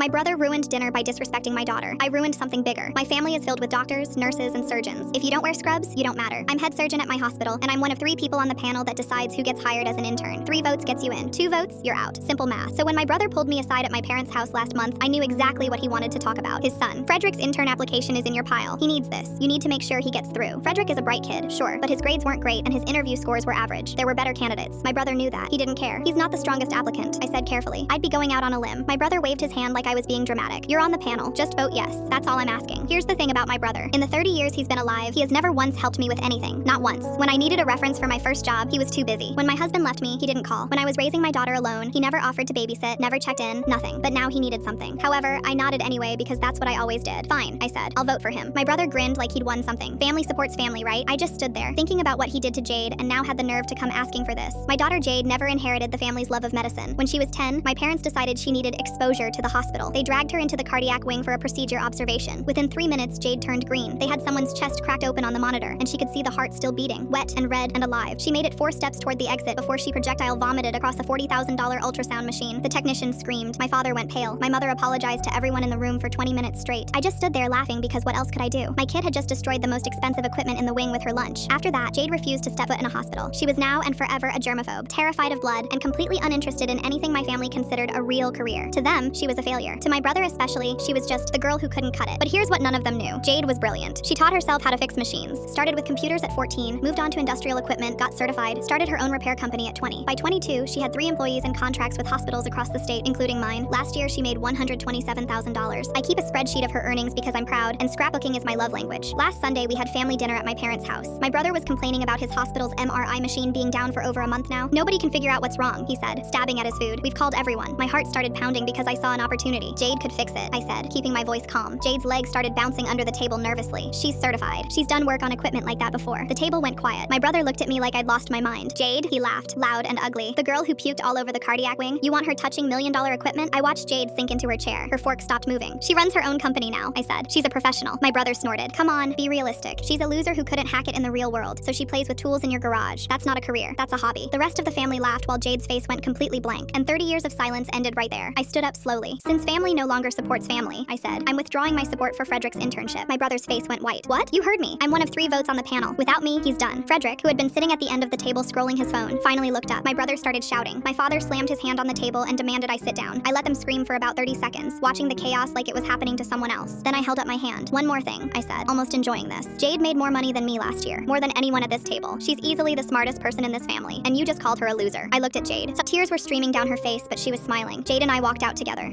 My brother ruined dinner by disrespecting my daughter. I ruined something bigger. My family is filled with doctors, nurses, and surgeons. If you don't wear scrubs, you don't matter. I'm head surgeon at my hospital, and I'm one of 3 people on the panel that decides who gets hired as an intern. 3 votes gets you in. 2 votes, you're out. Simple math. So when my brother pulled me aside at my parents' house last month, I knew exactly what he wanted to talk about. His son. Frederick's intern application is in your pile. He needs this. You need to make sure he gets through. Frederick is a bright kid, sure, but his grades weren't great and his interview scores were average. There were better candidates. My brother knew that. He didn't care. He's not the strongest applicant, I said carefully. I'd be going out on a limb. My brother waved his hand like I was being dramatic. You're on the panel. Just vote yes. That's all I'm asking. Here's the thing about my brother. In the 30 years he's been alive, he has never once helped me with anything. Not once. When I needed a reference for my first job, he was too busy. When my husband left me, he didn't call. When I was raising my daughter alone, he never offered to babysit, never checked in, nothing. But now he needed something. However, I nodded anyway because that's what I always did. Fine, I said. I'll vote for him. My brother grinned like he'd won something. Family supports family, right? I just stood there, thinking about what he did to Jade, and now had the nerve to come asking for this. My daughter Jade never inherited the family's love of medicine. When she was 10, my parents decided she needed exposure to the hospital. They dragged her into the cardiac wing for a procedure observation. Within 3 minutes, Jade turned green. They had someone's chest cracked open on the monitor, and she could see the heart still beating, wet and red and alive. She made it 4 steps toward the exit before she projectile vomited across a $40,000 ultrasound machine. The technician screamed. My father went pale. My mother apologized to everyone in the room for 20 minutes straight. I just stood there laughing because what else could I do? My kid had just destroyed the most expensive equipment in the wing with her lunch. After that, Jade refused to step foot in a hospital. She was now and forever a germaphobe, terrified of blood, and completely uninterested in anything my family considered a real career. To them, she was a failure. To my brother especially, she was just the girl who couldn't cut it. But here's what none of them knew. Jade was brilliant. She taught herself how to fix machines, started with computers at 14, moved on to industrial equipment, got certified, started her own repair company at 20. By 22, she had 3 employees and contracts with hospitals across the state, including mine. Last year, she made $127,000. I keep a spreadsheet of her earnings because I'm proud, and scrapbooking is my love language. Last Sunday, we had family dinner at my parents' house. My brother was complaining about his hospital's MRI machine being down for over a month now. Nobody can figure out what's wrong, he said, stabbing at his food. We've called everyone. My heart started pounding because I saw an opportunity. Jade could fix it, I said, keeping my voice calm. Jade's legs started bouncing under the table nervously. She's certified. She's done work on equipment like that before. The table went quiet. My brother looked at me like I'd lost my mind. Jade, he laughed, loud and ugly. The girl who puked all over the cardiac wing? You want her touching $1 million equipment? I watched Jade sink into her chair. Her fork stopped moving. She runs her own company now, I said. She's a professional. My brother snorted. Come on, be realistic. She's a loser who couldn't hack it in the real world, so she plays with tools in your garage. That's not a career. That's a hobby. The rest of the family laughed while Jade's face went completely blank, and 30 years of silence ended right there. I stood up slowly. Since family no longer supports family, I said, I'm withdrawing my support for Frederick's internship. My brother's face went white. What? You heard me. I'm one of 3 votes on the panel. Without me, he's done. Frederick, who had been sitting at the end of the table scrolling his phone, finally looked up. My brother started shouting. My father slammed his hand on the table and demanded I sit down. I let them scream for about 30 seconds, watching the chaos like it was happening to someone else. Then I held up my hand. One more thing, I said, almost enjoying this. Jade made more money than me last year, more than anyone at this table. She's easily the smartest person in this family, and you just called her a loser. I looked at Jade. Tears were streaming down her face, but she was smiling. Jade and I walked out together.